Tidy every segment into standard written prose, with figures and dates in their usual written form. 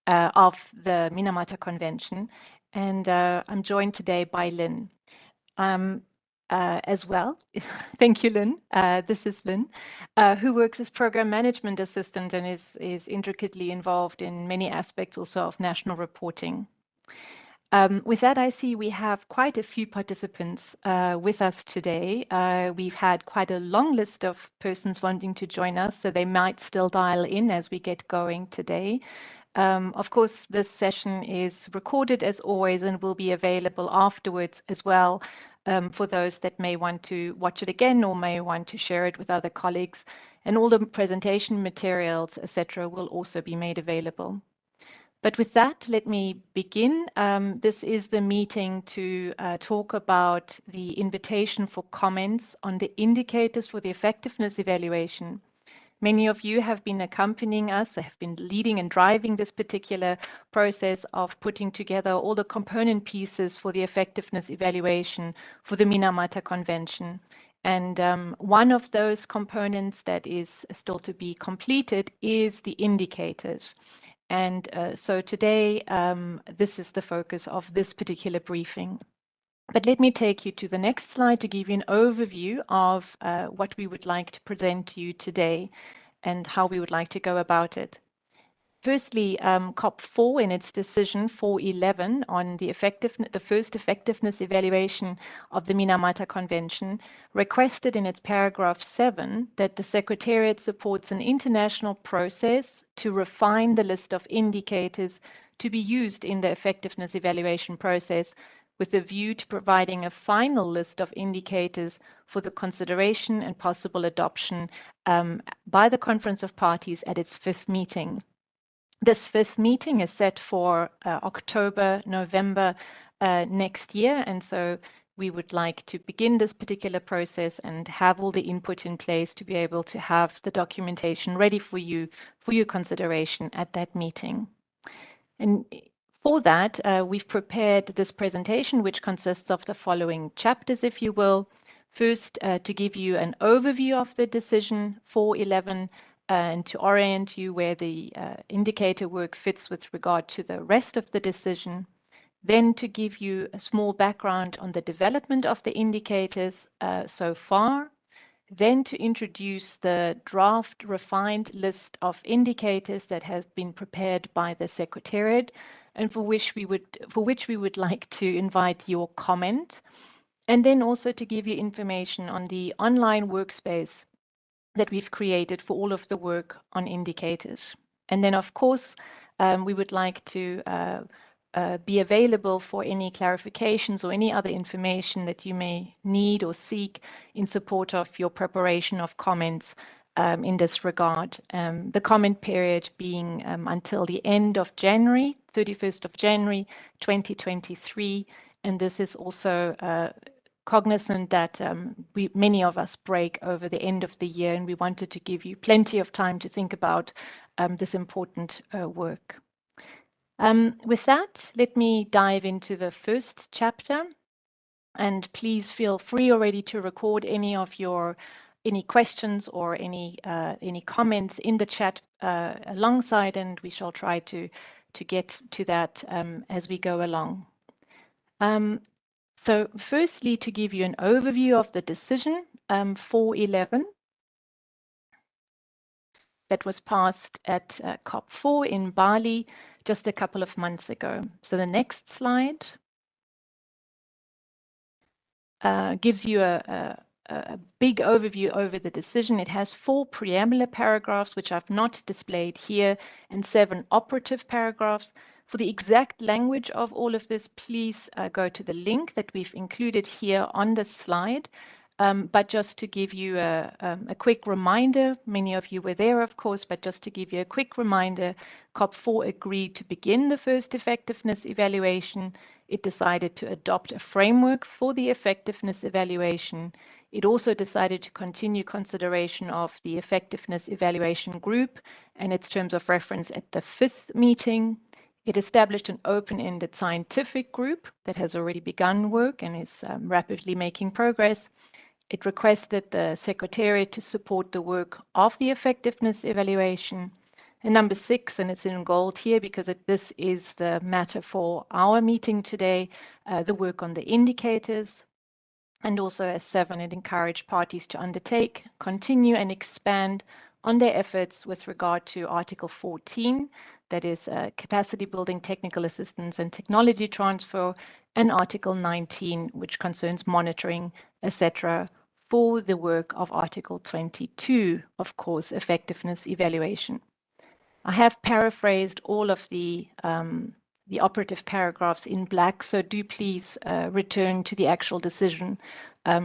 of the Minamata Convention, and I'm joined today by Lynn as well. Thank you, Lynn. This is Lynn, who works as Program Management Assistant and is intricately involved in many aspects also of national reporting. With that, I see we have quite a few participants with us today. We've had quite a long list of persons wanting to join us, so they might still dial in as we get going today. Of course, this session is recorded as always and will be available afterwards as well for those that may want to watch it again or may want to share it with other colleagues. And all the presentation materials, etc., will also be made available. But with that, let me begin. This is the meeting to talk about the invitation for comments on the indicators for the effectiveness evaluation. Many of you have been accompanying us, have been leading and driving this particular process of putting together all the component pieces for the effectiveness evaluation for the Minamata Convention. And one of those components that is still to be completed is the indicators. And so today, this is the focus of this particular briefing. But let me take you to the next slide to give you an overview of what we would like to present to you today and how we would like to go about it. Firstly, COP4 in its decision 411 on the first effectiveness evaluation of the Minamata Convention requested in its paragraph 7 that the Secretariat supports an international process to refine the list of indicators to be used in the effectiveness evaluation process with a view to providing a final list of indicators for the consideration and possible adoption by the Conference of Parties at its 5th meeting. This 5th meeting is set for October, November next year, and so we would like to begin this particular process and have all the input in place to be able to have the documentation ready for your consideration at that meeting. And for that, we've prepared this presentation, which consists of the following chapters, if you will. First, to give you an overview of the decision 411 and to orient you where the indicator work fits with regard to the rest of the decision. Then to give you a small background on the development of the indicators so far. Then to introduce the draft refined list of indicators that has been prepared by the Secretariat and for which we would like to invite your comment. And then also to give you information on the online workspace that we've created for all of the work on indicators. And then, of course, we would like to be available for any clarifications or any other information that you may need or seek in support of your preparation of comments in this regard. The comment period being until the end of January, 31st of January, 2023. And this is also cognizant that many of us break over the end of the year, and we wanted to give you plenty of time to think about this important work. With that, let me dive into the first chapter, and please feel free already to record any questions or any comments in the chat alongside, and we shall try to get to that as we go along. So firstly, to give you an overview of the decision 411 that was passed at COP4 in Bali just a couple of months ago. So the next slide gives you a big overview over the decision. It has 4 preambular paragraphs, which I've not displayed here, and 7 operative paragraphs. For the exact language of all of this, please go to the link that we've included here on the slide. But just to give you a quick reminder, many of you were there, of course, but just to give you a quick reminder, COP4 agreed to begin the first effectiveness evaluation. It decided to adopt a framework for the effectiveness evaluation. It also decided to continue consideration of the effectiveness evaluation group and its terms of reference at the 5th meeting. It established an open-ended scientific group that has already begun work and is rapidly making progress. It requested the Secretariat to support the work of the effectiveness evaluation. And number 6, and it's in gold here because this is the matter for our meeting today, the work on the indicators. And also as 7, it encouraged parties to undertake, continue and expand on their efforts with regard to Article 14, that is capacity building, technical assistance and technology transfer, and Article 19, which concerns monitoring, etc., for the work of Article 22, of course, effectiveness evaluation. I have paraphrased all of the operative paragraphs in black, so do please return to the actual decision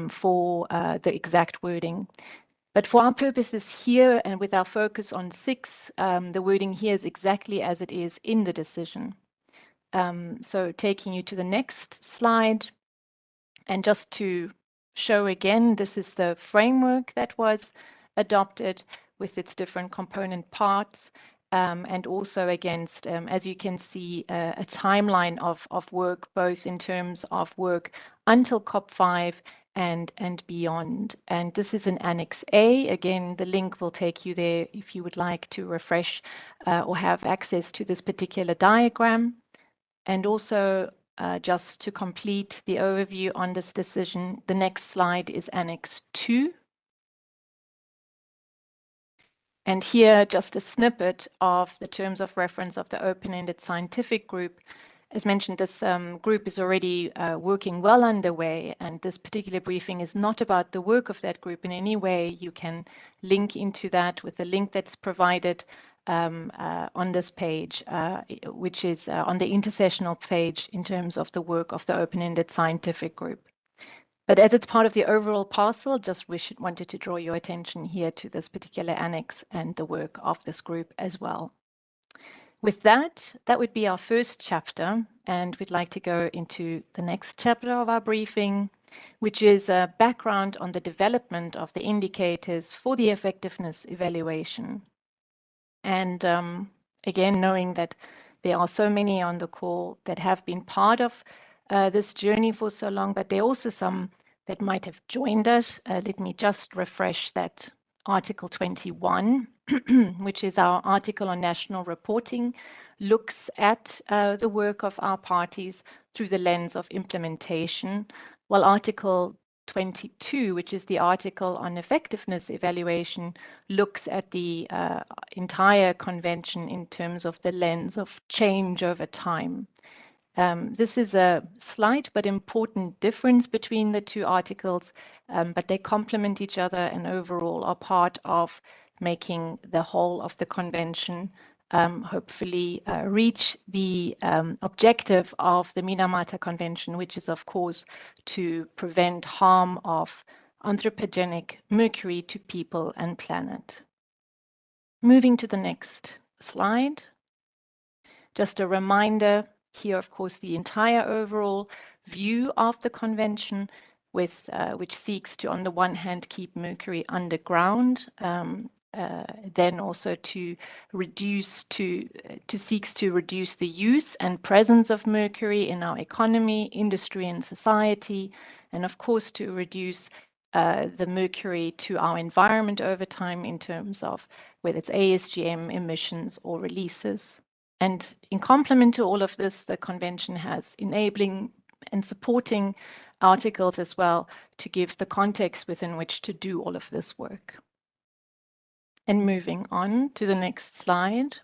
for the exact wording. But for our purposes here and with our focus on 6, the wording here is exactly as it is in the decision. So taking you to the next slide, and just to show again, this is the framework that was adopted with its different component parts. And also against, as you can see, a timeline of work, both in terms of work until COP5 and beyond. And this is an Annex A. Again, the link will take you there if you would like to refresh or have access to this particular diagram. And also, just to complete the overview on this decision, the next slide is Annex 2. And here, just a snippet of the terms of reference of the open-ended scientific group. As mentioned, this group is already working well underway, and this particular briefing is not about the work of that group in any way. You can link into that with the link that's provided on this page, which is on the intersessional page in terms of the work of the open-ended scientific group. But as it's part of the overall parcel, just wanted to draw your attention here to this particular annex and the work of this group as well. With that, that would be our first chapter, and we'd like to go into the next chapter of our briefing, which is a background on the development of the indicators for the effectiveness evaluation. And again, knowing that there are so many on the call that have been part of this journey for so long, but there are also some that might have joined us. Let me just refresh that Article 21, which is our article on national reporting, looks at the work of our parties through the lens of implementation, while Article 22, which is the article on effectiveness evaluation, looks at the entire convention in terms of the lens of change over time. This is a slight but important difference between the two articles, but they complement each other and overall are part of making the whole of the convention hopefully reach the objective of the Minamata Convention, which is, of course, to prevent harm of anthropogenic mercury to people and planet. Moving to the next slide. Just a reminder here, of course, the entire overall view of the convention, with which seeks to, on the one hand, keep mercury underground, then also to seeks to reduce the use and presence of mercury in our economy, industry, and society, and of course to reduce the mercury to our environment over time in terms of whether it's ASGM emissions or releases. And in complement to all of this, the convention has enabling and supporting articles as well to give the context within which to do all of this work. And moving on to the next slide.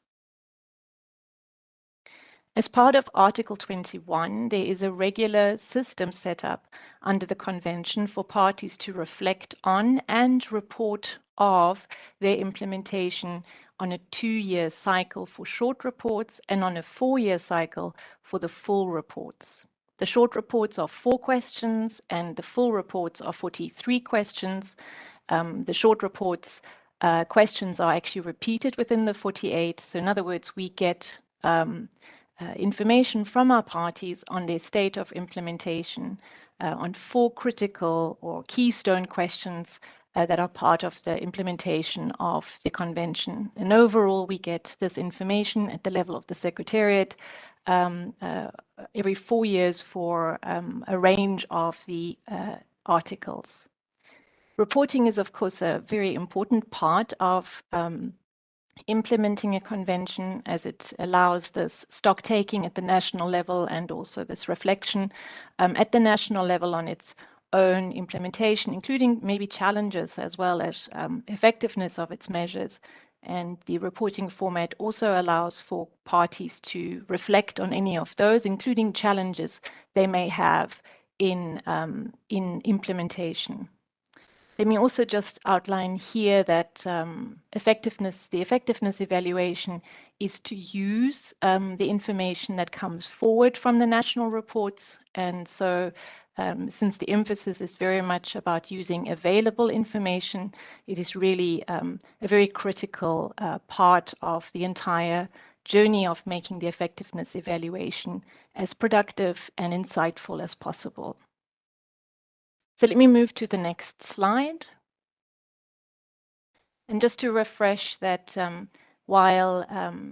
As part of Article 21, there is a regular system set up under the Convention for parties to reflect on and report of their implementation on a 2-year cycle for short reports and on a 4-year cycle for the full reports. The short reports are 4 questions and the full reports are 43 questions. The short reports questions are actually repeated within the 48. So in other words, we get information from our parties on their state of implementation on 4 critical or keystone questions that are part of the implementation of the convention. And overall, we get this information at the level of the Secretariat every 4 years for a range of the articles. Reporting is, of course, a very important part of implementing a convention, as it allows this stock taking at the national level and also this reflection at the national level on its own implementation, including maybe challenges as well as effectiveness of its measures. And the reporting format also allows for parties to reflect on any of those, including challenges they may have in implementation. Let me also just outline here that the effectiveness evaluation is to use the information that comes forward from the national reports. And so since the emphasis is very much about using available information, it is really a very critical part of the entire journey of making the effectiveness evaluation as productive and insightful as possible. So let me move to the next slide. And just to refresh that while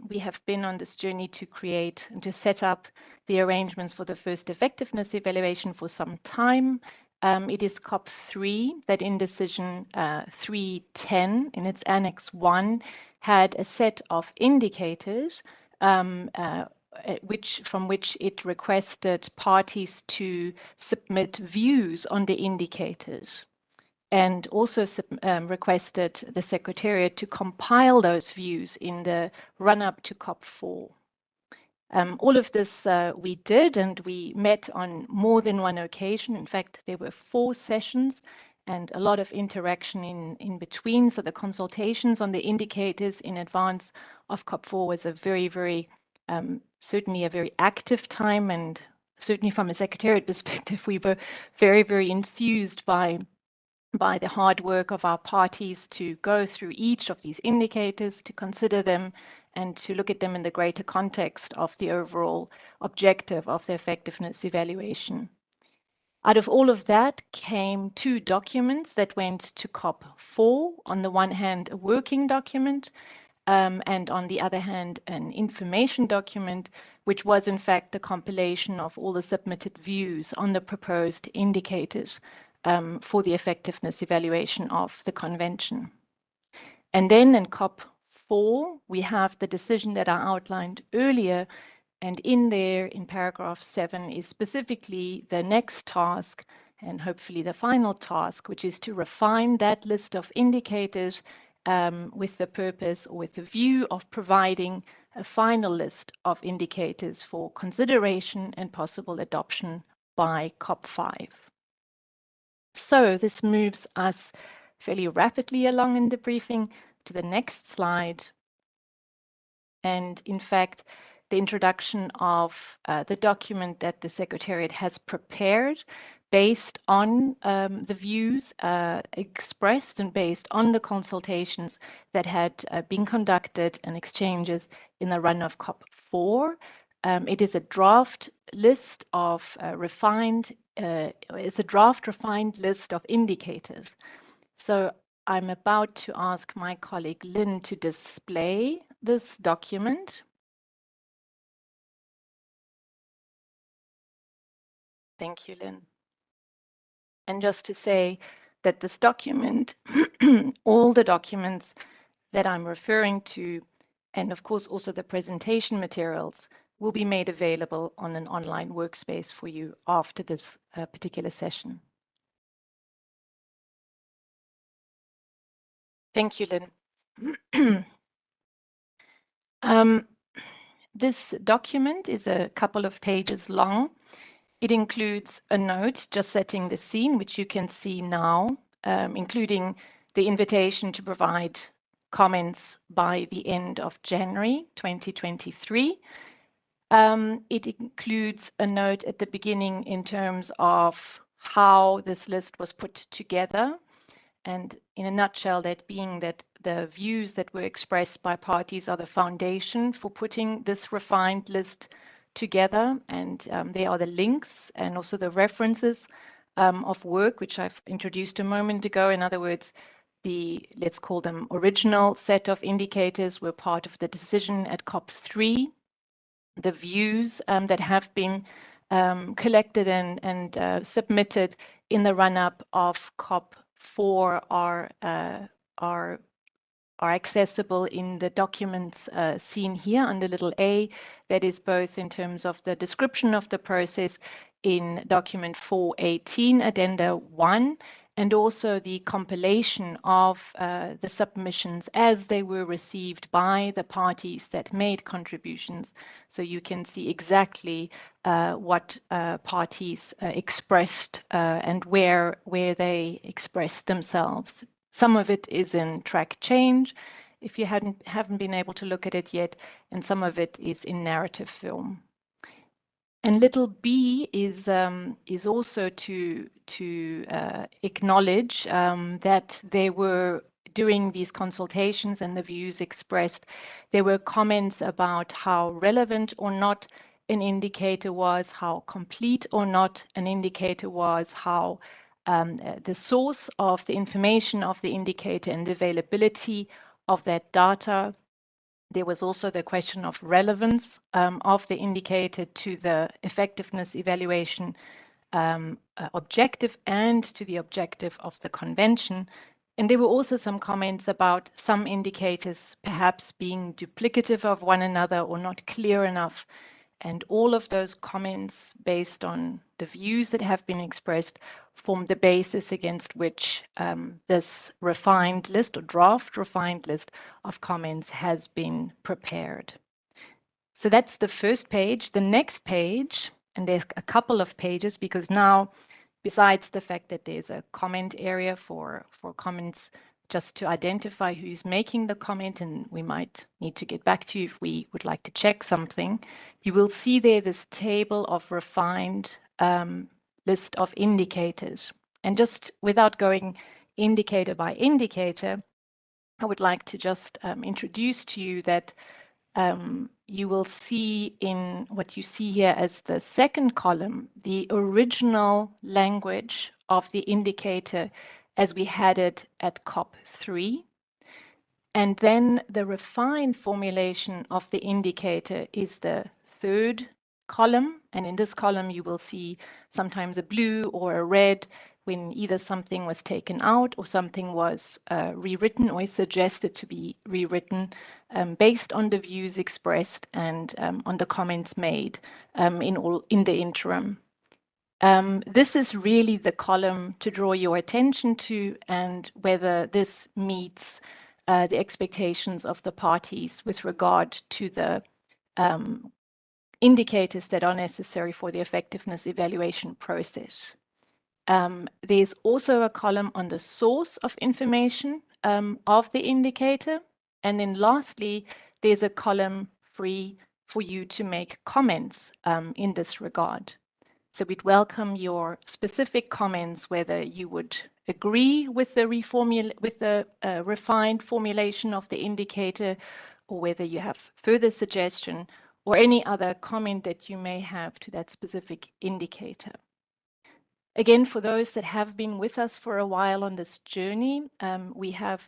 we have been on this journey to create and to set up the arrangements for the first effectiveness evaluation for some time, it is COP3 that in decision 310 in its Annex 1 had a set of indicators from which it requested parties to submit views on the indicators, and also requested the Secretariat to compile those views in the run-up to COP4. All of this we did, and we met on more than one occasion. In fact, there were 4 sessions and a lot of interaction in between. So the consultations on the indicators in advance of COP4 was a very, certainly a very active time. And certainly from a Secretariat perspective, we were very enthused by the hard work of our parties to go through each of these indicators, to consider them, and to look at them in the greater context of the overall objective of the effectiveness evaluation. Out of all of that came 2 documents that went to COP4. On the one hand, a working document, and on the other hand, an information document, which was in fact the compilation of all the submitted views on the proposed indicators for the effectiveness evaluation of the convention. And then in COP4, we have the decision that I outlined earlier, and in there, in paragraph 7, is specifically the next task, and hopefully the final task, which is to refine that list of indicators with the purpose or with the view of providing a final list of indicators for consideration and possible adoption by COP5. So this moves us fairly rapidly along in the briefing to the next slide. And in fact, the introduction of the document that the Secretariat has prepared based on the views expressed and based on the consultations that had been conducted and exchanges in the run of COP4. It is a draft list of refined list of indicators. So I'm about to ask my colleague Lynn to display this document. Thank you, Lynn. And just to say that this document, all the documents that I'm referring to, and of course also the presentation materials, will be made available on an online workspace for you after this particular session. Thank you, Lynn. This document is a couple of pages long. It includes a note just setting the scene, which you can see now, including the invitation to provide comments by the end of January 2023. It includes a note at the beginning in terms of how this list was put together. And in a nutshell, that being that the views that were expressed by parties are the foundation for putting this refined list together. And there are the links and also the references of work, which I've introduced a moment ago. In other words, the, let's call them original set of indicators were part of the decision at COP3. The views that have been collected and submitted in the run-up of COP4 are are accessible in the documents seen here under little a. That is both in terms of the description of the process in document 418 addenda 1, and also the compilation of the submissions as they were received by the parties that made contributions. So you can see exactly what parties expressed and where they expressed themselves. Some of it is in track change, if you haven't been able to look at it yet, and some of it is in narrative film. And little b is also to acknowledge that there were, during these consultations and the views expressed, there were comments about how relevant or not an indicator was, how complete or not an indicator was, how the source of the information of the indicator and the availability of that data. There was also the question of relevance of the indicator to the effectiveness evaluation objective and to the objective of the convention. And there were also some comments about some indicators perhaps being duplicative of one another or not clear enough. And all of those comments, based on the views that have been expressed, form the basis against which this refined list or draft refined list of comments has been prepared. So that's the first page. The next page, and there's a couple of pages because now, besides the fact that there's a comment area for comments, just to identify who's making the comment, and we might need to get back to you if we would like to check something. You will see there this table of refined list of indicators. And just without going indicator by indicator, I would like to just introduce to you that you will see in what you see here as the second column, the original language of the indicator as we had it at COP3. And then the refined formulation of the indicator is the third column. And in this column, you will see sometimes a blue or a red when either something was taken out or something was rewritten or is suggested to be rewritten based on the views expressed and on the comments made in the interim. This is really the column to draw your attention to, and whether this meets the expectations of the parties with regard to the indicators that are necessary for the effectiveness evaluation process. There's also a column on the source of information of the indicator. And then lastly, there's a column free for you to make comments in this regard. So we'd welcome your specific comments, whether you would agree with the refined formulation of the indicator, or whether you have further suggestion or any other comment that you may have to that specific indicator. Again, for those that have been with us for a while on this journey, we have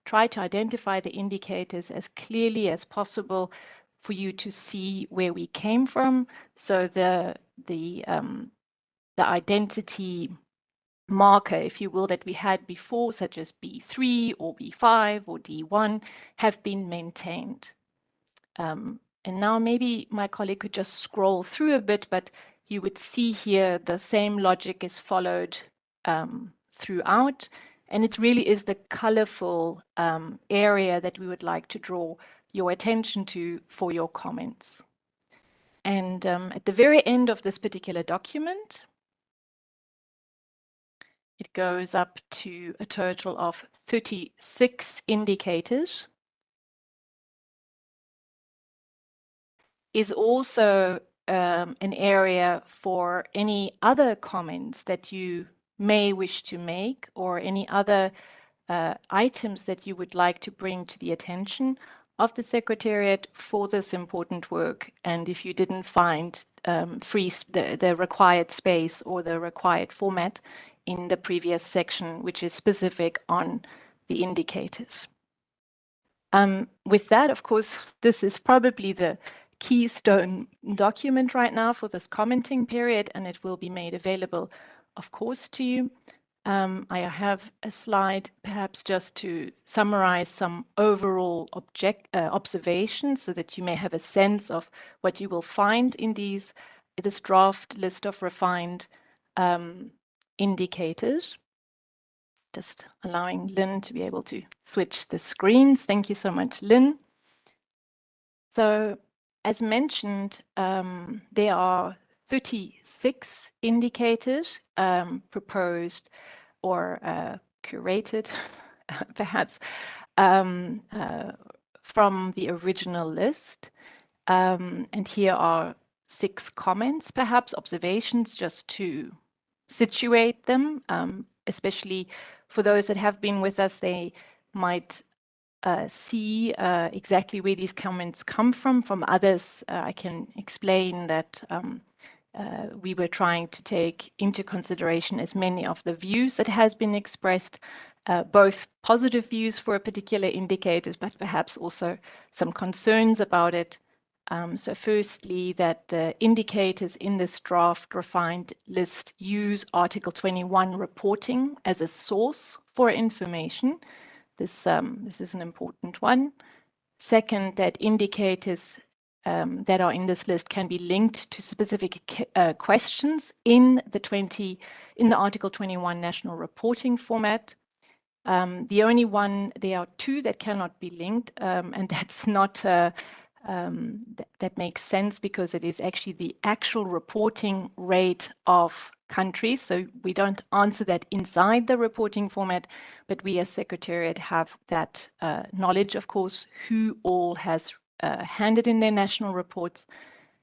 tried to identify the indicators as clearly as possible for you to see where we came from. So the identity marker, if you will, that we had before, such as B3 or B5 or D1, have been maintained. And now maybe my colleague could just scroll through a bit, but you would see here the same logic is followed throughout. And it really is the colorful area that we would like to draw your attention to for your comments. And at the very end of this particular document, it goes up to a total of 36 indicators. Is also an area for any other comments that you may wish to make, or any other items that you would like to bring to the attention of the Secretariat for this important work. And if you didn't find the required space or the required format in the previous section, which is specific on the indicators. With that, of course, this is probably the keystone document right now for this commenting period, and it will be made available, of course, to you. I have a slide perhaps just to summarize some overall observations so that you may have a sense of what you will find in this draft list of refined indicators. Just allowing Lynn to be able to switch the screens. Thank you so much, Lynn. So as mentioned, there are 36 indicators proposed or curated, perhaps, from the original list. And here are 6 comments, perhaps observations, just to situate them, especially for those that have been with us, they might see exactly where these comments come from. From others, I can explain that we were trying to take into consideration as many of the views that has been expressed, both positive views for a particular indicators, but perhaps also some concerns about it. So firstly, that the indicators in this draft refined list use Article 21 reporting as a source for information. This is an important one. Second, that indicators that are in this list can be linked to specific questions in the Article 21 national reporting format. The only one, there are 2 that cannot be linked, and that's not that makes sense because it is actually the actual reporting rate of countries. So we don't answer that inside the reporting format, but we as Secretariat have that knowledge, of course, who all has handed in their national reports.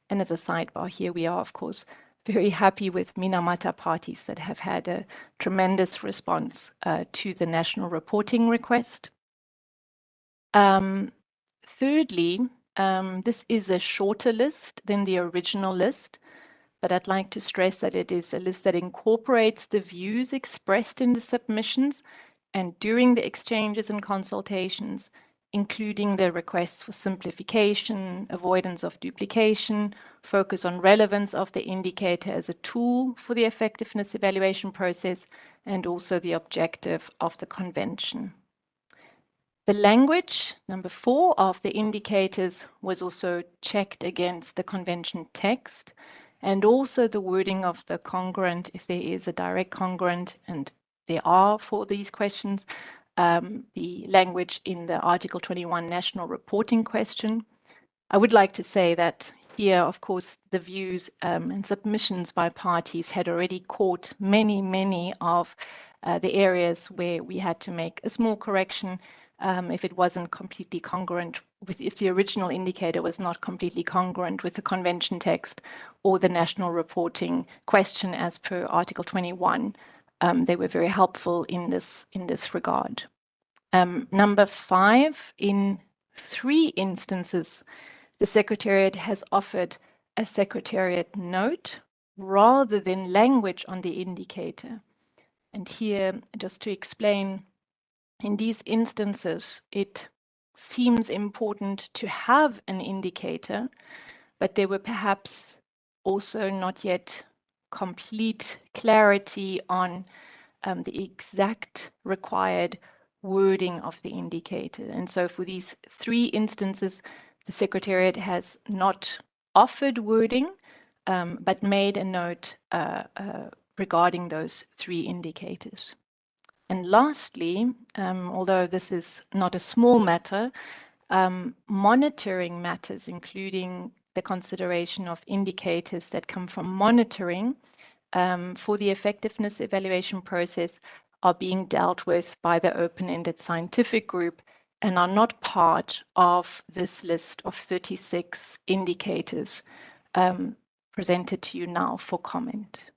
And as a sidebar here, we are, of course, very happy with Minamata parties that have had a tremendous response to the national reporting request. Thirdly, this is a shorter list than the original list, but I'd like to stress that it is a list that incorporates the views expressed in the submissions and during the exchanges and consultations, including the requests for simplification, avoidance of duplication, focus on relevance of the indicator as a tool for the effectiveness evaluation process, and also the objective of the convention. The language, number 4, of the indicators was also checked against the convention text, and also the wording of the congruent, if there is a direct congruent, and there are for these questions, the language in the Article 21 national reporting question. I would like to say that here, of course, the views and submissions by parties had already caught many of the areas where we had to make a small correction if it wasn't completely congruent with, if the original indicator was not completely congruent with the convention text or the national reporting question as per Article 21. They were very helpful in this regard. Number 5, in 3 instances, the Secretariat has offered a Secretariat note rather than language on the indicator. And here, just to explain, in these instances, it seems important to have an indicator, but there were perhaps also not yet complete clarity on the exact required wording of the indicator. And so for these 3 instances, the Secretariat has not offered wording, but made a note regarding those 3 indicators. And lastly, although this is not a small matter, monitoring matters, including the consideration of indicators that come from monitoring for the effectiveness evaluation process, are being dealt with by the open-ended scientific group and are not part of this list of 36 indicators presented to you now for comment.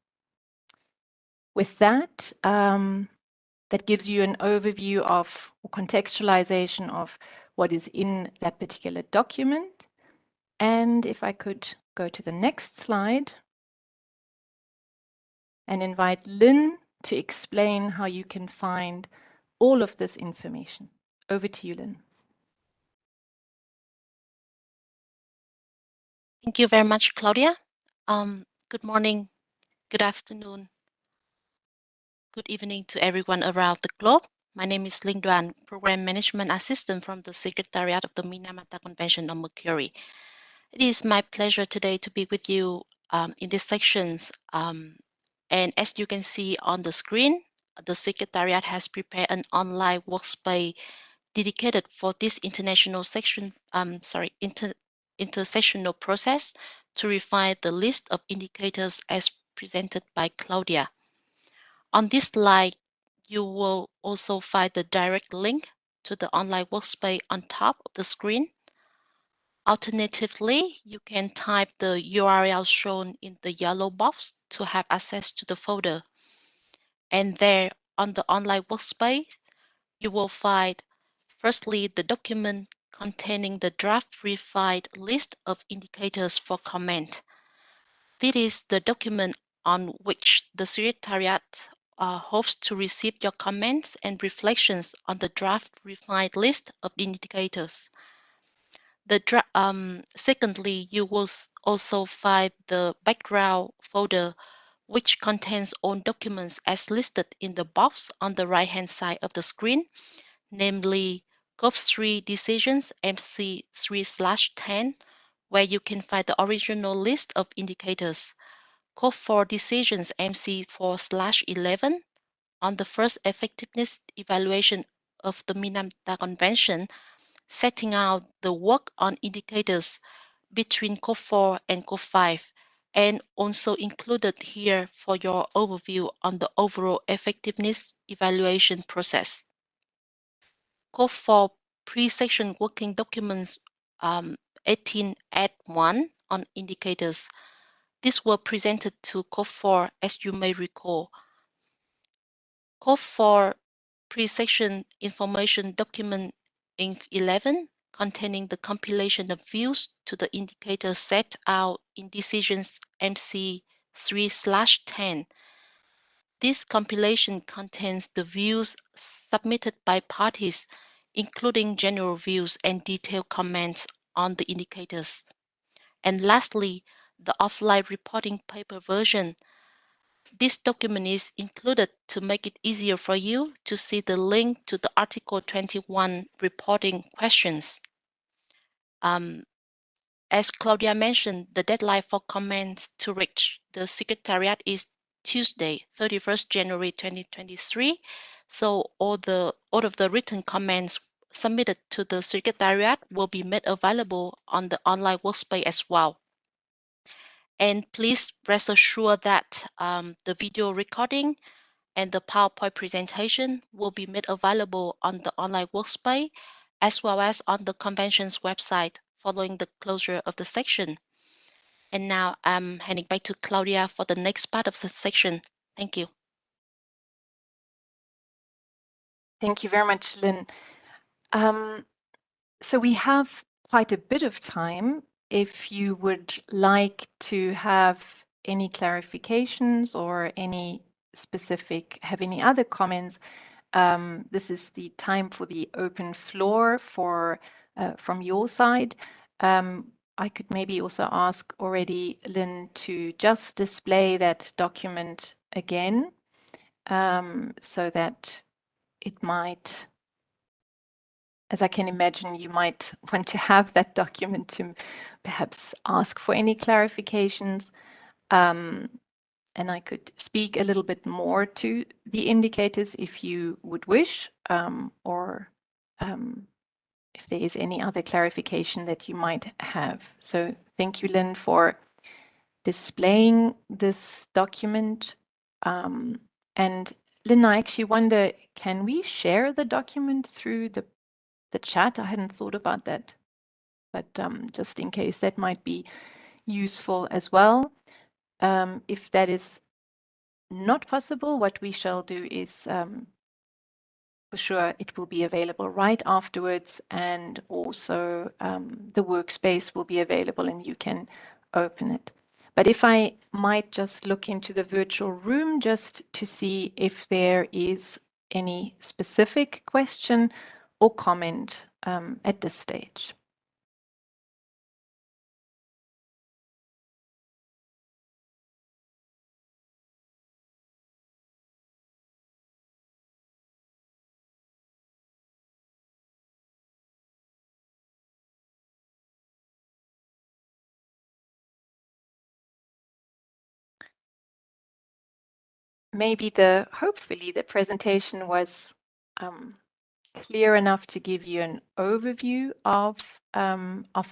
With that, that gives you an overview of, or contextualization of, what is in that particular document. And if I could go to the next slide and invite Lynn to explain how you can find all of this information. Over to you, Lynn. Thank you very much, Claudia. Good morning, good afternoon, Good evening to everyone around the globe. My name is Linh Duan, Program Management Assistant from the Secretariat of the Minamata Convention on Mercury. It is my pleasure today to be with you in these sections. And as you can see on the screen, the Secretariat has prepared an online workspace dedicated for this international section, intersectional process to refine the list of indicators as presented by Claudia. On this slide, you will also find the direct link to the online workspace on top of the screen. Alternatively, you can type the URL shown in the yellow box to have access to the folder. And there on the online workspace, you will find firstly the document containing the draft refined list of indicators for comment. This is the document on which the Secretariat hopes to receive your comments and reflections on the draft refined list of indicators. Secondly, you will also find the background folder, which contains all documents as listed in the box on the right-hand side of the screen, namely COP3 Decisions MC3/10, where you can find the original list of indicators, COP4 Decisions MC4/11 on the first effectiveness evaluation of the Minamata Convention, setting out the work on indicators between COP4 and COP5, and also included here for your overview on the overall effectiveness evaluation process. COP4 pre-section working documents 18 at 1 on indicators. These were presented to COP4 as you may recall. COP4 pre-section information document Inf 11 containing the compilation of views to the indicators set out in decisions MC3/10. This compilation contains the views submitted by parties, including general views and detailed comments on the indicators. And lastly, the offline reporting paper version. This document is included to make it easier for you to see the link to the Article 21 reporting questions. As Claudia mentioned, the deadline for comments to reach the Secretariat is Tuesday, 31st January 2023. So all of the written comments submitted to the Secretariat will be made available on the online workspace as well. And please rest assured that the video recording and the PowerPoint presentation will be made available on the online workspace as well as on the convention's website following the closure of the section. And now I'm handing back to Claudia for the next part of the section. Thank you. Thank you very much, Lynn. So we have quite a bit of time. If you would like to have any clarifications or have any other comments, this is the time for the open floor from your side. I could maybe also ask already Lynn to just display that document again, so that it might, as I can imagine, you might want to have that document to perhaps ask for any clarifications. And I could speak a little bit more to the indicators if you would wish, or if there is any other clarification that you might have. So thank you, Lynn, for displaying this document. And Lynn, I actually wonder, can we share the document through the chat? I hadn't thought about that, but just in case, that might be useful as well. If that is not possible, what we shall do is, for sure, it will be available right afterwards, and also the workspace will be available and you can open it. But if I might just look into the virtual room just to see if there is any specific question or comment at this stage. maybe hopefully the presentation was clear enough to give you an overview of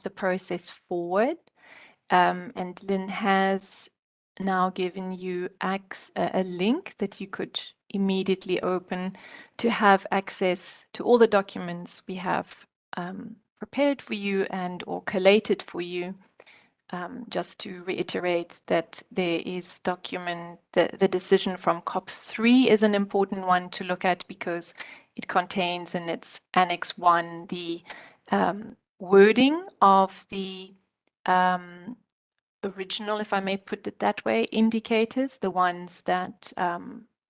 the process forward. And Lynn has now given you a link that you could immediately open to have access to all the documents we have prepared for you and or collated for you. Just to reiterate that there is the decision from COP3 is an important one to look at because it contains in its Annex 1 the wording of the original, if I may put it that way, indicators, the ones that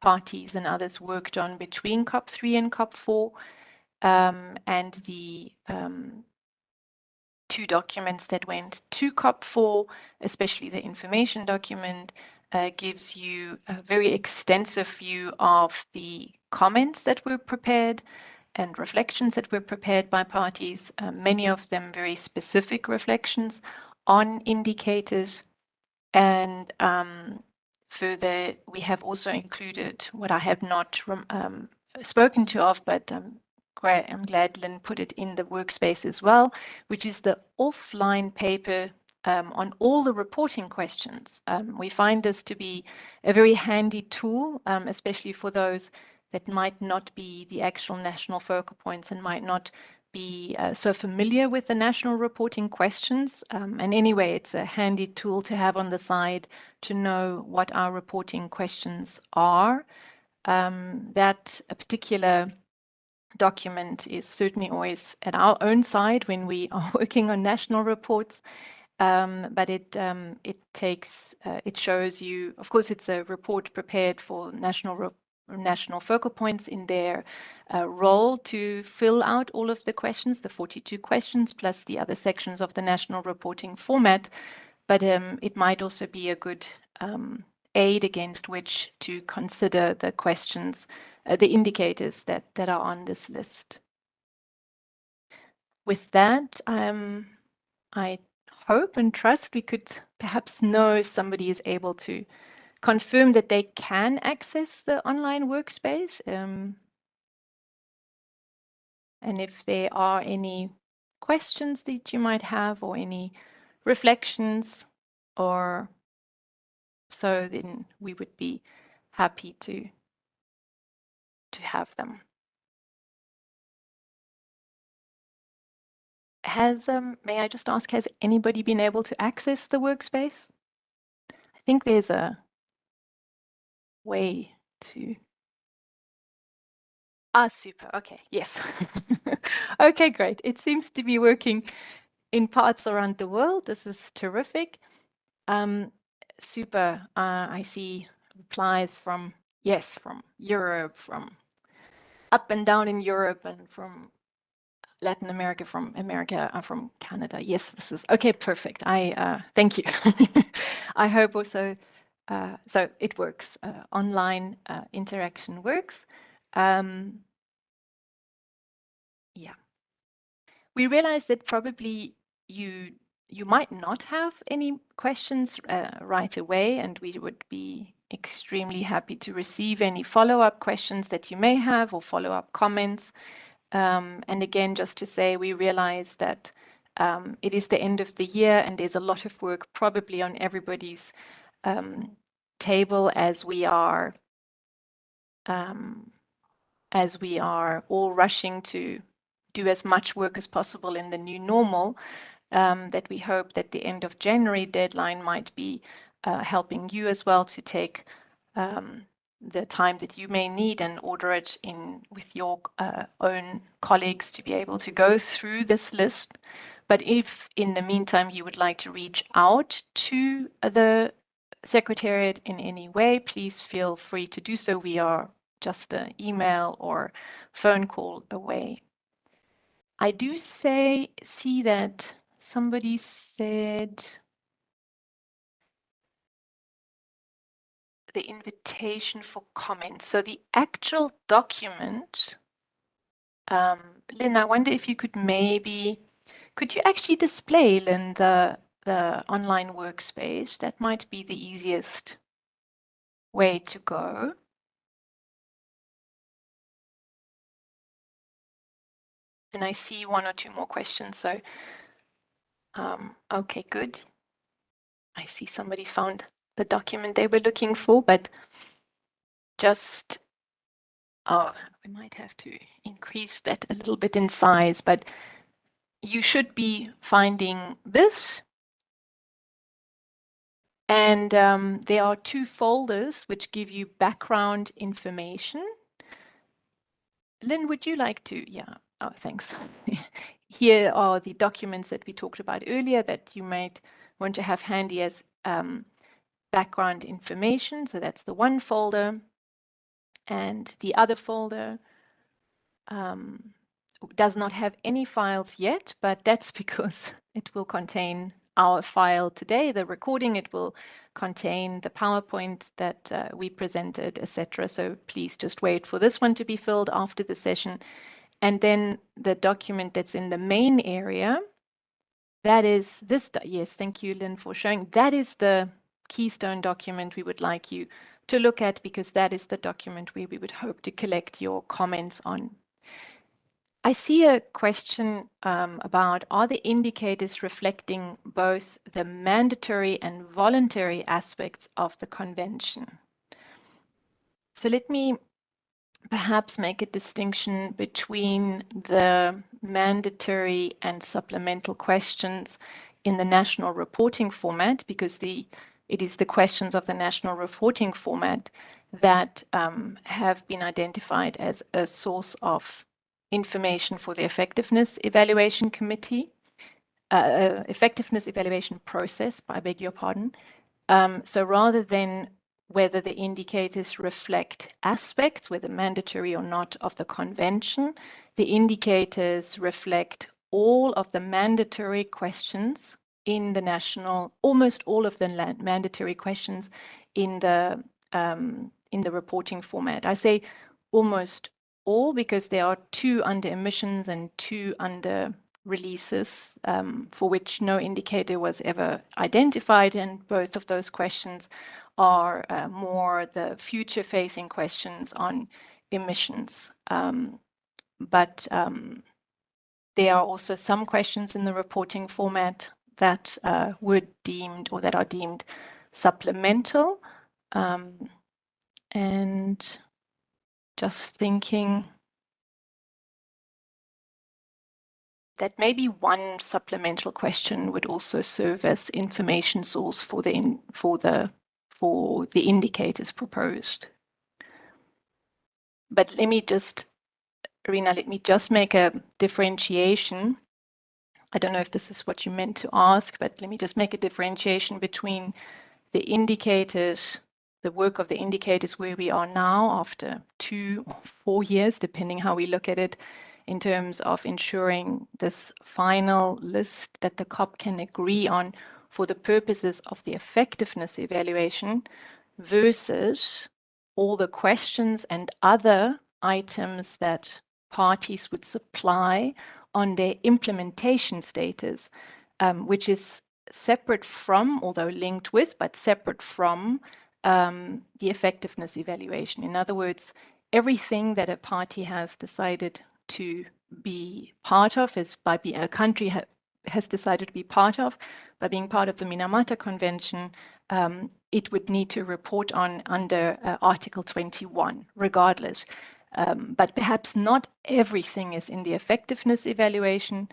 parties and others worked on between COP3 and COP4, and the two documents that went to COP4, especially the information document, gives you a very extensive view of the comments that were prepared and reflections that were prepared by parties, many of them very specific reflections on indicators. And further, we have also included what I have not spoken to of, but I'm glad Lynn put it in the workspace as well, which is the offline paper on all the reporting questions. We find this to be a very handy tool, especially for those that might not be the actual national focal points and might not be so familiar with the national reporting questions. And anyway, it's a handy tool to have on the side to know what our reporting questions are. That a particular document is certainly always at our own side when we are working on national reports. But it shows you, of course, it's a report prepared for national focal points in their role to fill out all of the questions, the 42 questions, plus the other sections of the national reporting format. But it might also be a good aid against which to consider the questions, the indicators that are on this list. With that, I hope and trust we could perhaps know if somebody is able to confirm that they can access the online workspace. And if there are any questions that you might have or any reflections or so, then we would be happy to have them. May I just ask, has anybody been able to access the workspace? I think there's a way to. Super. Okay. Yes. Okay, great. It seems to be working in parts around the world. This is terrific. Super. I see replies from Europe, from up and down in Europe, and from Latin America, from Canada. Yes, this is okay. Perfect. I thank you. I hope also so it works. Online interaction works. Yeah. We realized that probably you might not have any questions right away, and we would be extremely happy to receive any follow-up questions that you may have or follow-up comments. And again, just to say, we realize that it is the end of the year and there's a lot of work probably on everybody's table as we are all rushing to do as much work as possible in the new normal, that we hope that the end of January deadline might be helping you as well to take the time that you may need and order it in with your own colleagues to be able to go through this list. But if in the meantime you would like to reach out to the Secretariat in any way, please feel free to do so. We are just an email or phone call away. I do see that somebody said the invitation for comments. So the actual document, Lynn, I wonder if you could you actually display, Lynn, the online workspace? That might be the easiest way to go. And I see one or two more questions. So, okay, good. I see somebody found the document they were looking for, but just, oh, we might have to increase that a little bit in size, but you should be finding this. And there are two folders which give you background information. Lynn, would you like to? Yeah. Oh, thanks. Here are the documents that we talked about earlier that you might want to have handy as background information. So that's the one folder. And the other folder does not have any files yet, but that's because it will contain our file today, the recording. It will contain the PowerPoint that we presented, etc. So please just wait for this one to be filled after the session. And then the document that's in the main area, that is this. Yes, thank you, Lynn, for showing. That is the keystone document we would like you to look at, because that is the document where we would hope to collect your comments on. I see a question about, are the indicators reflecting both the mandatory and voluntary aspects of the convention? So let me perhaps make a distinction between the mandatory and supplemental questions in the national reporting format, because it is the questions of the national reporting format that have been identified as a source of information for the effectiveness evaluation committee, effectiveness evaluation process, I beg your pardon. So rather than whether the indicators reflect aspects, whether mandatory or not, of the convention, the indicators reflect all of the mandatory questions in the national, almost all of the mandatory questions in the reporting format. I say almost all because there are two under emissions and two under releases for which no indicator was ever identified, and both of those questions are more the future-facing questions on emissions. But there are also some questions in the reporting format that were deemed, or that are deemed, supplemental. And just thinking that maybe one supplemental question would also serve as information source for the indicators proposed. But let me just, Irina, let me just make a differentiation. I don't know if this is what you meant to ask, but let me just make a differentiation between the indicators, the work of the indicators where we are now after 2 or 4 years, depending how we look at it, in terms of ensuring this final list that the COP can agree on for the purposes of the effectiveness evaluation, versus all the questions and other items that parties would supply on their implementation status, which is separate from, although linked with, but separate from the effectiveness evaluation. In other words, everything that a party has decided to be part of, a country has decided to be part of, by being part of the Minamata Convention, it would need to report on under Article 21, regardless. But perhaps not everything is in the effectiveness evaluation,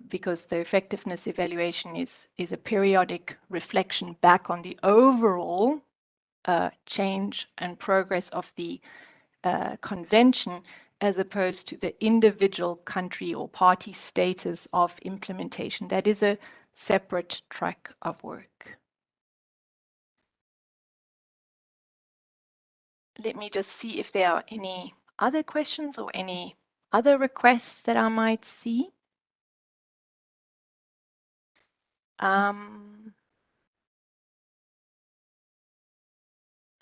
because the effectiveness evaluation is a periodic reflection back on the overall change and progress of the convention, as opposed to the individual country or party status of implementation. That is a separate track of work. Let me just see if there are any other questions or any other requests that I might see. And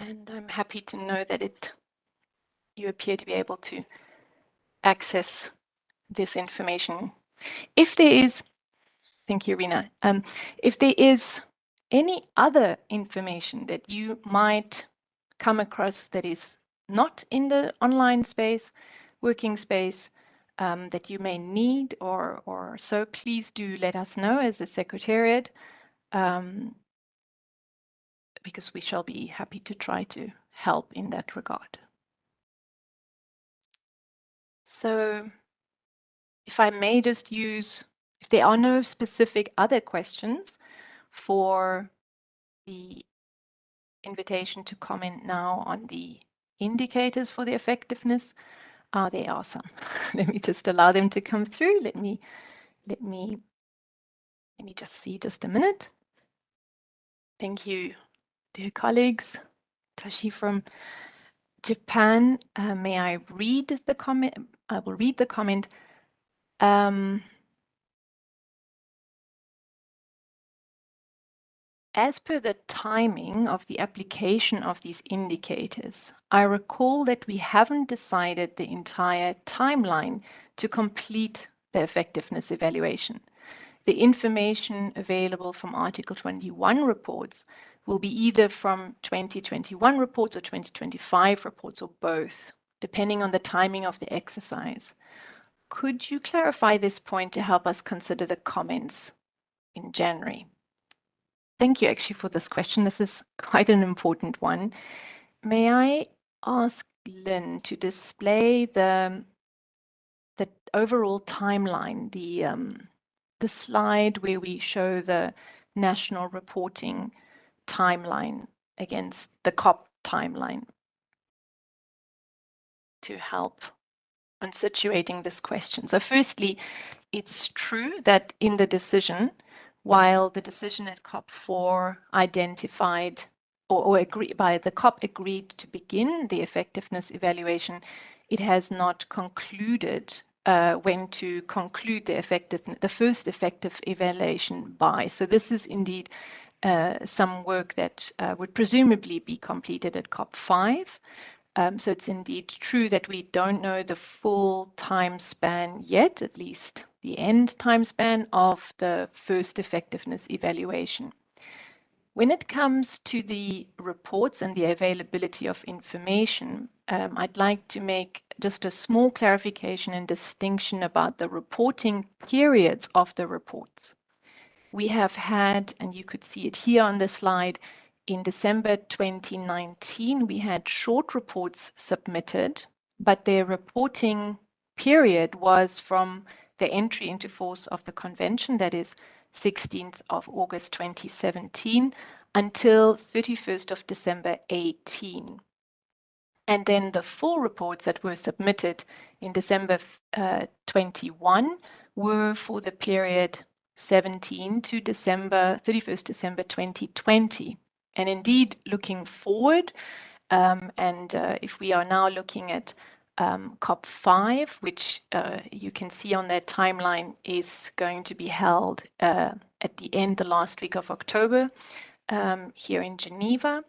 I'm happy to know that you appear to be able to access this information. If there is, thank you, Rina. If there is any other information that you might come across that is not in the online space, working space, that you may need or so, please do let us know as a Secretariat, because we shall be happy to try to help in that regard. So if I may just use, if there are no specific other questions for the invitation to comment now on the indicators for the effectiveness, there are some. Let me just allow them to come through. Let me just see just a minute. Thank you, dear colleagues. Toshi from Japan. May I read the comment? I will read the comment. As per the timing of the application of these indicators, I recall that we haven't decided the entire timeline to complete the effectiveness evaluation. The information available from Article 21 reports will be either from 2021 reports or 2025 reports or both, depending on the timing of the exercise. Could you clarify this point to help us consider the comments in January? Thank you actually for this question. This is quite an important one. May I ask Lynn to display the overall timeline, the slide where we show the national reporting timeline against the COP timeline to help on situating this question. So firstly, it's true that in the decision, while the decision at COP4 identified or agreed by the COP agreed to begin the effectiveness evaluation, it has not concluded when to conclude the first effective evaluation by. So this is indeed some work that would presumably be completed at COP5. So it's indeed true that we don't know the full time span yet, at least the end time span of the first effectiveness evaluation. When it comes to the reports and the availability of information, I'd like to make just a small clarification and distinction about the reporting periods of the reports. We have had, and you could see it here on the slide, in December 2019, we had short reports submitted, but their reporting period was from the entry into force of the convention, that is 16th of August 2017, until 31st of December 18. And then the full reports that were submitted in December 21 were for the period 17 to December 31st December 2020. And indeed, looking forward, if we are now looking at COP5, which you can see on that timeline is going to be held at the last week of October here in Geneva,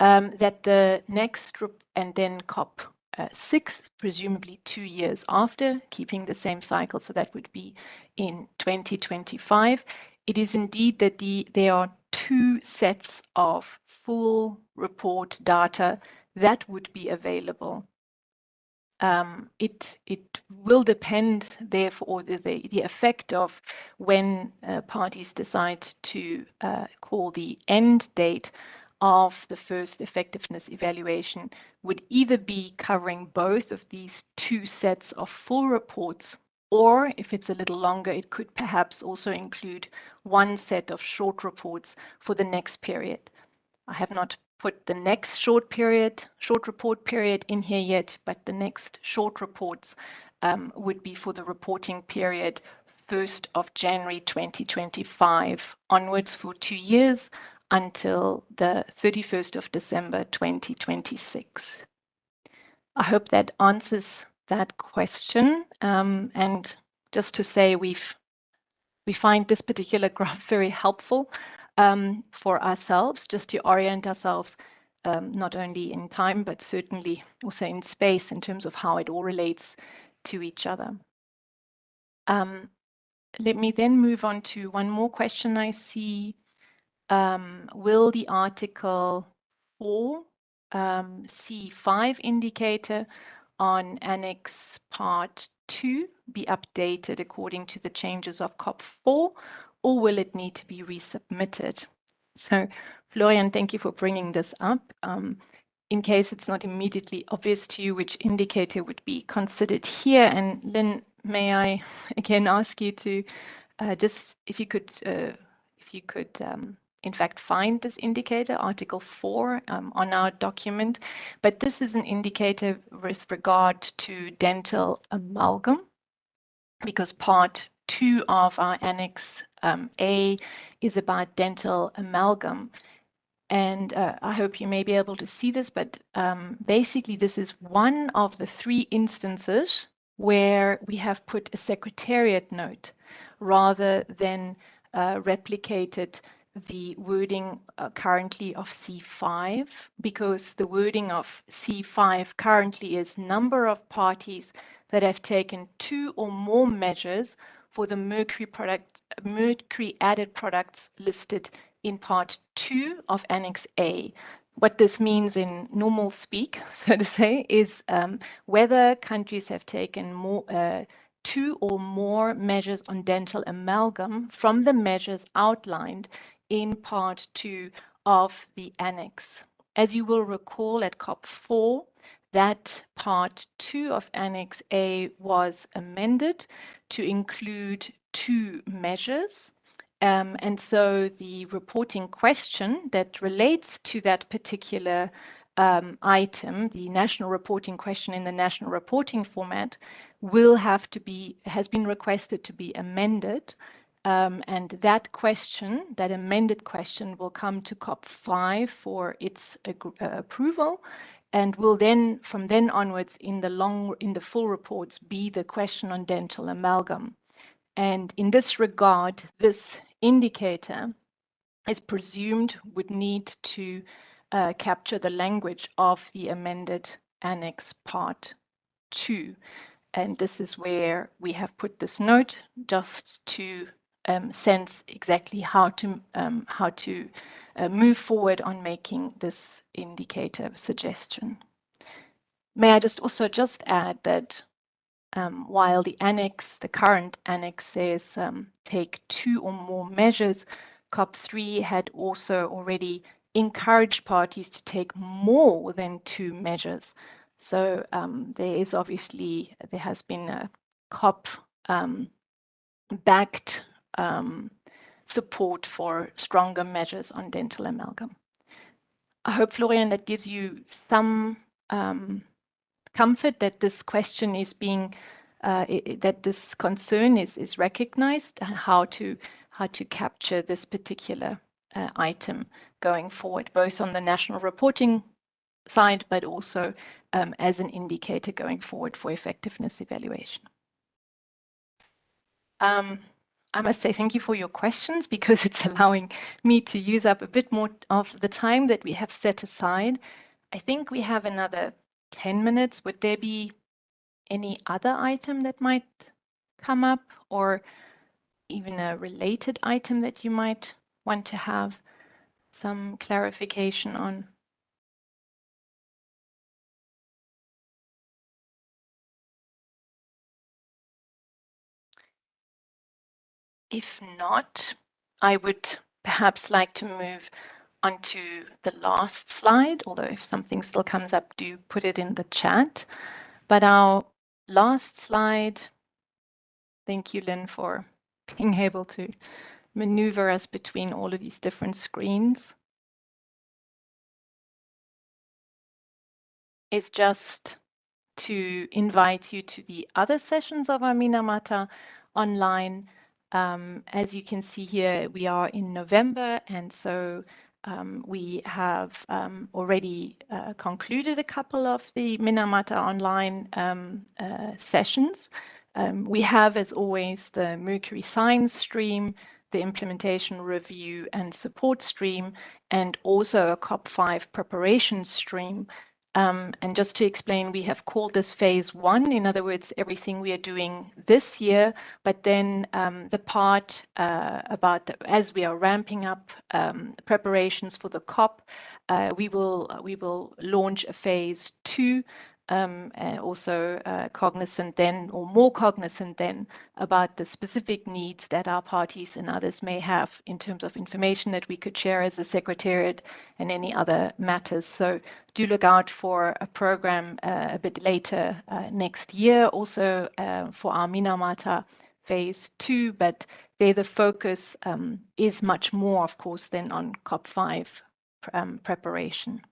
that the next and then COP6, presumably 2 years after, keeping the same cycle, so that would be in 2025. It is indeed that there are 2 sets of full report data that would be available. It will depend, therefore, the effect of when parties decide to call the end date of the first effectiveness evaluation would either be covering both of these 2 sets of full reports, or if it's a little longer, it could perhaps also include 1 set of short reports for the next period. I have not put the next short report period in here yet, but the next short reports would be for the reporting period 1st of January 2025 onwards for 2 years until the 31st of December 2026. I hope that answers that question. And just to say, we find this particular graph very helpful for ourselves, just to orient ourselves not only in time, but certainly also in space in terms of how it all relates to each other. Let me then move on to one more question I see. Will the Article 4 C5 indicator on Annex Part 2 be updated according to the changes of COP4, or will it need to be resubmitted? So, Florian, thank you for bringing this up. In case it's not immediately obvious to you which indicator would be considered here, and Lynn, may I again ask you to just if you could in fact find this indicator, Article 4 on our document, but this is an indicator with regard to dental amalgam, because part 2 of our Annex A is about dental amalgam. And I hope you may be able to see this, but basically this is one of the 3 instances where we have put a secretariat note rather than replicated the wording currently of C5, because the wording of C5 currently is number of parties that have taken 2 or more measures for the mercury added products listed in part 2 of Annex A. What this means in normal speak, so to say, is whether countries have taken 2 or more measures on dental amalgam from the measures outlined in part 2 of the Annex. As you will recall at COP4, that part 2 of Annex A was amended to include 2 measures. And so the reporting question that relates to that particular item, the national reporting question in the national reporting format, has been requested to be amended. And that question, that amended question, will come to COP5 for its approval, and will then, from then onwards, in the full reports, be the question on dental amalgam. And in this regard, this indicator is presumed would need to capture the language of the amended Annex Part 2. And this is where we have put this note just to sense exactly how to move forward on making this indicator suggestion. May I also add that while the current annex says take 2 or more measures, COP3 had also already encouraged parties to take more than 2 measures. So there has been a COP backed support for stronger measures on dental amalgam. I hope, Florian, that gives you some comfort that this question is being that this concern is recognized, and how to capture this particular item going forward, both on the national reporting side, but also as an indicator going forward for effectiveness evaluation. I must say thank you for your questions, because it's allowing me to use up a bit more of the time that we have set aside. I think we have another 10 minutes. Would there be any other item that might come up, or even a related item that you might want to have some clarification on? If not, I would perhaps like to move on to the last slide, although if something still comes up, do put it in the chat. But our last slide, thank you, Lynn, for being able to maneuver us between all of these different screens, is just to invite you to the other sessions of our Minamata online. As you can see here, we are in November, and so we have already concluded a couple of the Minamata online sessions. We have, as always, the Mercury Science stream, the implementation review and support stream, and also a COP5 preparation stream. And just to explain, we have called this phase 1, in other words, everything we are doing this year, but then the part as we are ramping up preparations for the COP, we will launch a phase 2 also cognizant then, or more cognizant then, about the specific needs that our parties and others may have in terms of information that we could share as a secretariat and any other matters. So do look out for a program a bit later next year, also for our Minamata phase 2, but there the focus is much more, of course, than on COP5 preparation.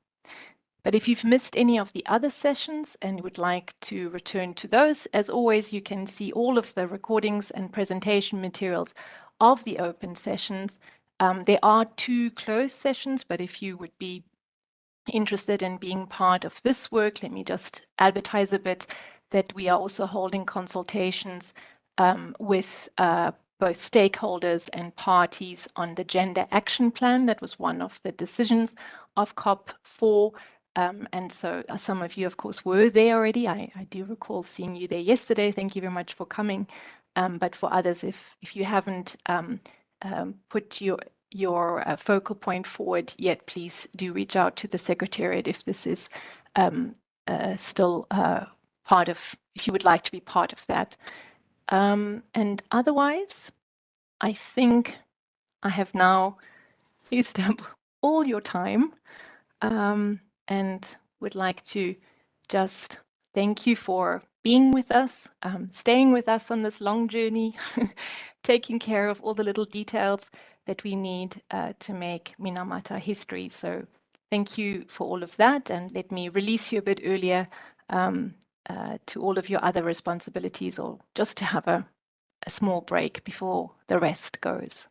But if you've missed any of the other sessions and would like to return to those, as always, you can see all of the recordings and presentation materials of the open sessions. There are 2 closed sessions, but if you would be interested in being part of this work, let me just advertise a bit that we are also holding consultations with both stakeholders and parties on the Gender Action Plan. That was one of the decisions of COP4. And so some of you, of course, were there already. I do recall seeing you there yesterday. Thank you very much for coming. But for others, if you haven't put your focal point forward yet, please do reach out to the Secretariat if this is still part of, if you would like to be part of that. And otherwise, I think I have now used up all your time and would like to just thank you for being with us, staying with us on this long journey, taking care of all the little details that we need to make Minamata history. So thank you for all of that, and let me release you a bit earlier to all of your other responsibilities, or just to have a small break before the rest goes.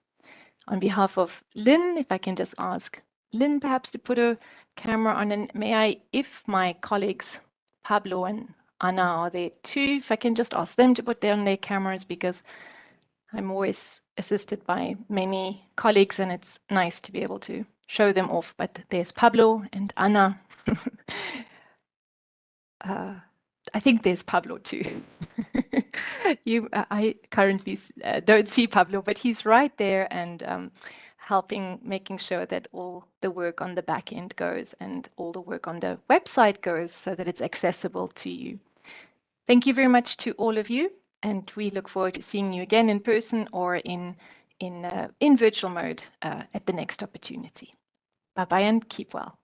On behalf of Lynn, if I can just ask Lynn perhaps to put a camera on, and may I, if my colleagues Pablo and Anna are there too, if I can just ask them to put down their cameras, because I'm always assisted by many colleagues and it's nice to be able to show them off. But there's Pablo and Anna. I think there's Pablo too. I currently don't see Pablo, but he's right there and helping, making sure that all the work on the back end goes and all the work on the website goes so that it's accessible to you. Thank you very much to all of you, and we look forward to seeing you again in person or in virtual mode at the next opportunity. Bye bye and keep well.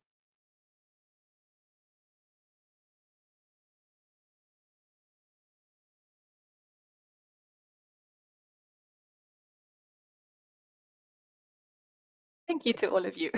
Thank you to all of you.